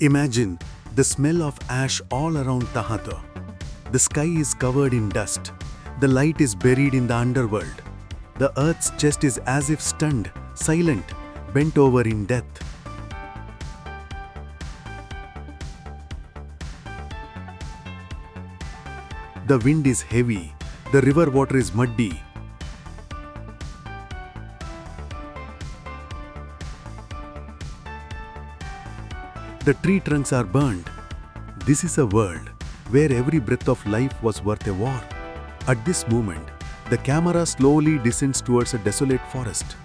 Imagine the smell of ash all around Tahato. The sky is covered in dust. The light is buried in the underworld. The earth's chest is as if stunned, silent, bent over in death. The wind is heavy. The river water is muddy. The tree trunks are burned. This is a world where every breath of life was worth a war. At this moment, the camera slowly descends towards a desolate forest,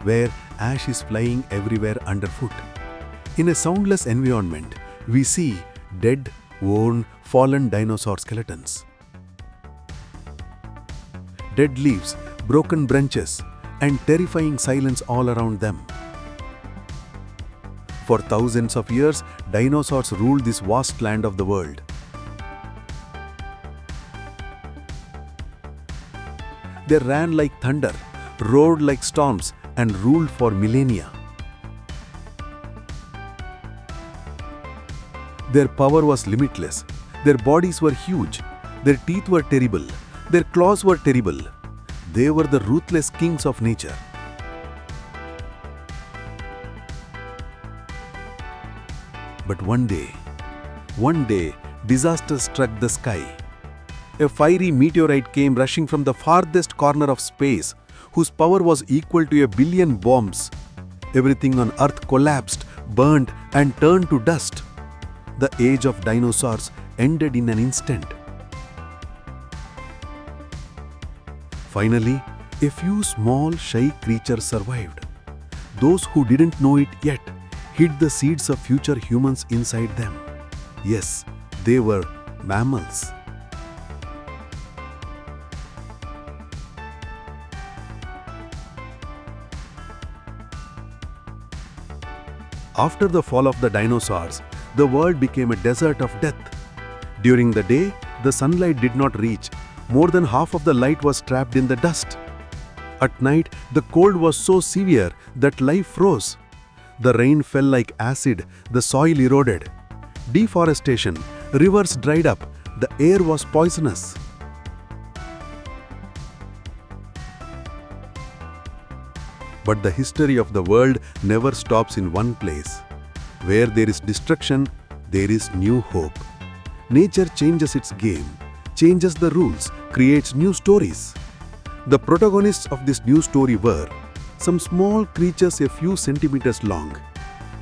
where ash is flying everywhere underfoot. In a soundless environment, we see dead, worn, fallen dinosaur skeletons. Dead leaves, broken branches, and terrifying silence all around them. For thousands of years, dinosaurs ruled this vast land of the world. They ran like thunder, roared like storms, and ruled for millennia. Their power was limitless. Their bodies were huge. Their teeth were terrible. Their claws were terrible. They were the ruthless kings of nature. But one day, disaster struck the sky. A fiery meteorite came rushing from the farthest corner of space, whose power was equal to 1 billion bombs. Everything on Earth collapsed, burned, and turned to dust. The age of dinosaurs ended in an instant. Finally, a few small, shy creatures survived. Those who didn't know it yet hid the seeds of future humans inside them. Yes, they were mammals. After the fall of the dinosaurs, the world became a desert of death. During the day, the sunlight did not reach. More than half of the light was trapped in the dust. At night, the cold was so severe that life froze. The rain fell like acid, the soil eroded. Deforestation, rivers dried up, the air was poisonous. But the history of the world never stops in one place. Where there is destruction, there is new hope. Nature changes its game, changes the rules, creates new stories. The protagonists of this new story were some small creatures a few centimeters long,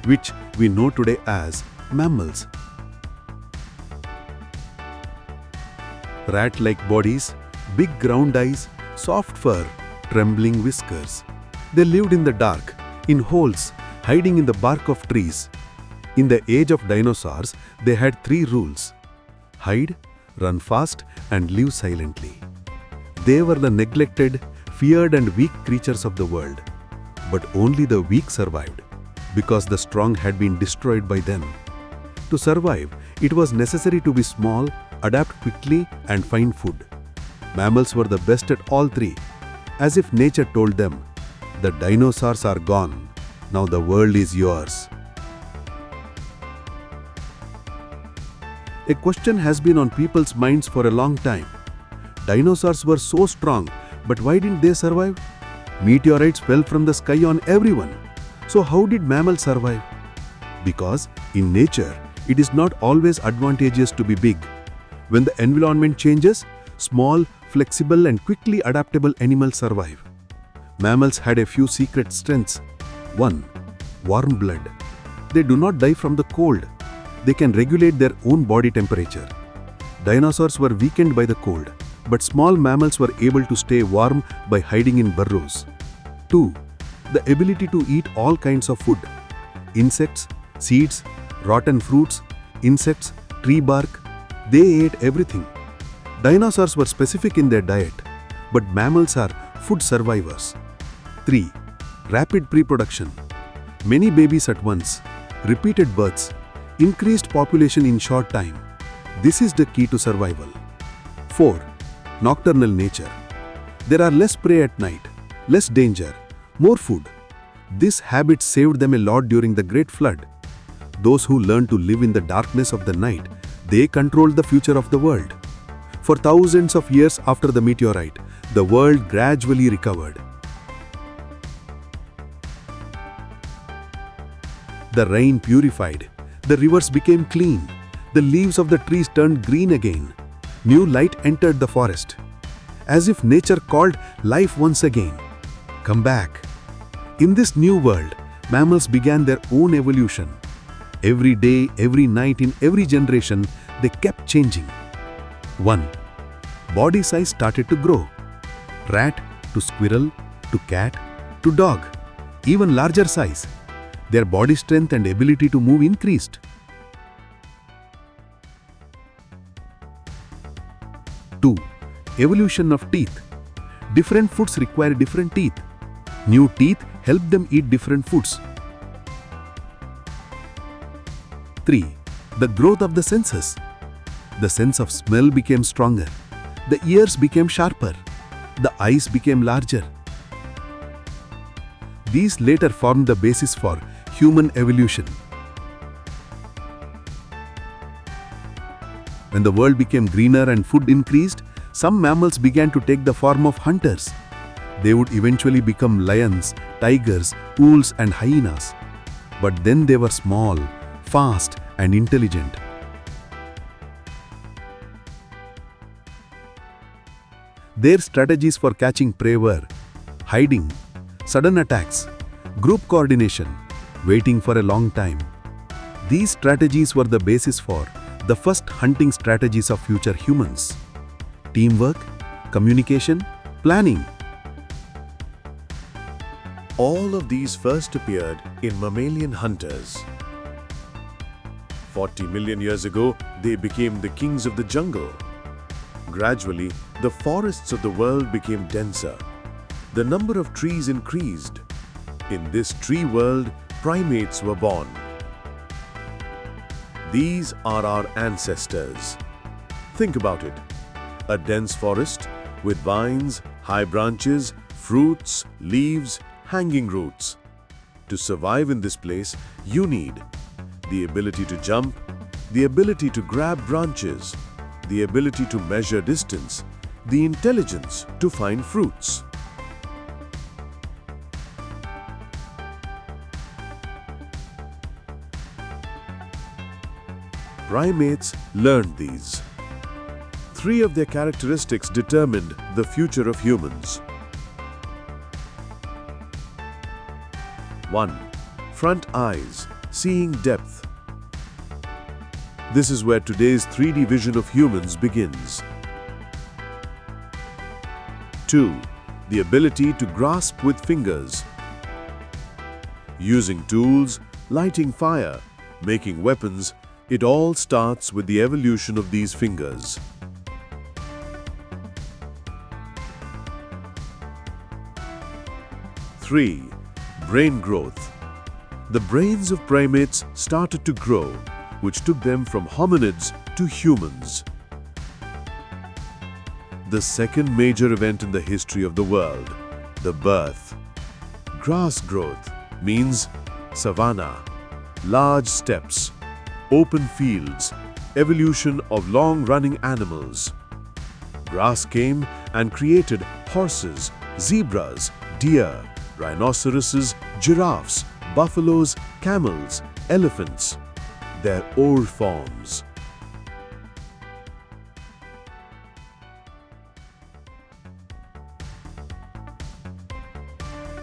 which we know today as mammals. Rat-like bodies, big round eyes, soft fur, trembling whiskers. They lived in the dark, in holes, hiding in the bark of trees. In the age of dinosaurs, they had 3 rules: hide, run fast, and live silently. They were the neglected, feared, and weak creatures of the world. But only the weak survived, because the strong had been destroyed by them. To survive, it was necessary to be small, adapt quickly, and find food. Mammals were the best at all 3, as if nature told them, "The dinosaurs are gone. Now the world is yours." A question has been on people's minds for a long time. Dinosaurs were so strong, but why didn't they survive? Meteorites fell from the sky on everyone. So how did mammals survive? Because in nature, it is not always advantageous to be big. When the environment changes, small, flexible, and quickly adaptable animals survive. Mammals had a few secret strengths. 1. Warm blood. They do not die from the cold. They can regulate their own body temperature. Dinosaurs were weakened by the cold, but small mammals were able to stay warm by hiding in burrows. 2. The ability to eat all kinds of food. Insects, seeds, rotten fruits, insects, tree bark. They ate everything. Dinosaurs were specific in their diet, but mammals are food survivors. 3. Rapid reproduction. Many babies at once, repeated births, increased population in short time. This is the key to survival. 4. Nocturnal nature. There are less prey at night, less danger, more food. This habit saved them a lot during the Great Flood. Those who learned to live in the darkness of the night, they controlled the future of the world. For thousands of years after the meteorite, the world gradually recovered. The rain purified, the rivers became clean, the leaves of the trees turned green again. New light entered the forest, as if nature called life once again. Come back. In this new world, mammals began their own evolution. Every day, every night, in every generation, they kept changing. 1. Body size started to grow. Rat to squirrel to cat to dog, even larger size. Their body strength and ability to move increased. 2. Evolution of teeth. Different foods require different teeth. New teeth help them eat different foods. 3. The growth of the senses. The sense of smell became stronger. The ears became sharper. The eyes became larger. These later formed the basis for human evolution. When the world became greener and food increased, some mammals began to take the form of hunters. They would eventually become lions, tigers, wolves, and hyenas. But then they were small, fast, and intelligent. Their strategies for catching prey were hiding, sudden attacks, group coordination, waiting for a long time. These strategies were the basis for the first hunting strategies of future humans: teamwork, communication, planning. All of these first appeared in mammalian hunters. 40 million years ago, they became the kings of the jungle. Gradually, the forests of the world became denser. The number of trees increased. In this tree world, primates were born. These are our ancestors. Think about it. A dense forest with vines, high branches, fruits, leaves, hanging roots. To survive in this place, you need the ability to jump, the ability to grab branches, the ability to measure distance, the intelligence to find fruits. Primates learned these. 3 of their characteristics determined the future of humans. 1. Front eyes, seeing depth. This is where today's 3D vision of humans begins. 2. The ability to grasp with fingers. Using tools, lighting fire, making weapons, it all starts with the evolution of these fingers. 3. Brain growth. The brains of primates started to grow, which took them from hominids to humans. The second major event in the history of the world, the birth. Grass growth means savanna, large steppes, open fields, evolution of long-running animals. Grass came and created horses, zebras, deer, rhinoceroses, giraffes, buffaloes, camels, elephants. Their old forms.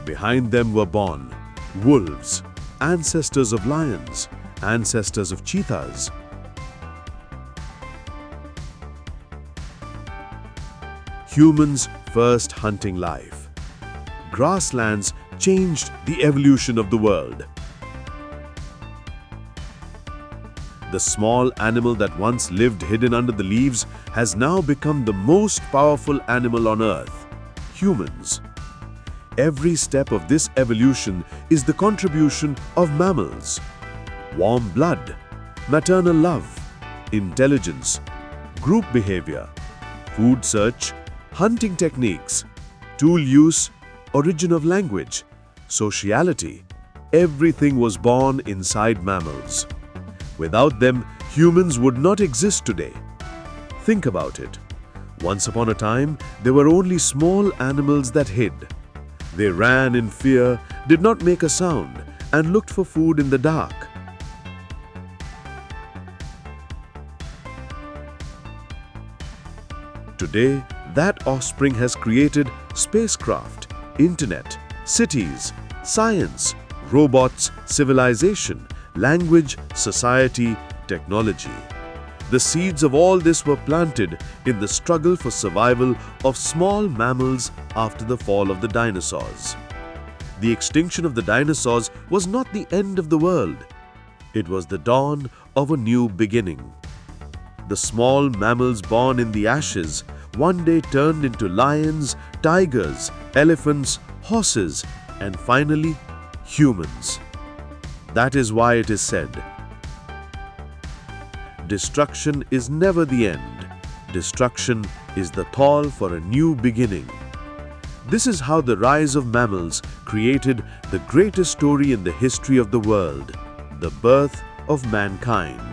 Behind them were born wolves, ancestors of lions, ancestors of cheetahs. Humans' first hunting life. Grasslands changed the evolution of the world. The small animal that once lived hidden under the leaves has now become the most powerful animal on earth, humans. Every step of this evolution is the contribution of mammals. Warm blood, maternal love, intelligence, group behavior, food search, hunting techniques, tool use, origin of language, sociality. Everything was born inside mammals. Without them, humans would not exist today. Think about it. Once upon a time, there were only small animals that hid. They ran in fear, did not make a sound, and looked for food in the dark. Today, that offspring has created spacecraft, internet, cities, science, robots, civilization, language, society, technology. The seeds of all this were planted in the struggle for survival of small mammals after the fall of the dinosaurs. The extinction of the dinosaurs was not the end of the world. It was the dawn of a new beginning. The small mammals born in the ashes one day turned into lions, tigers, elephants, horses, and finally, humans. That is why it is said, destruction is never the end. Destruction is the call for a new beginning. This is how the rise of mammals created the greatest story in the history of the world, the birth of mankind.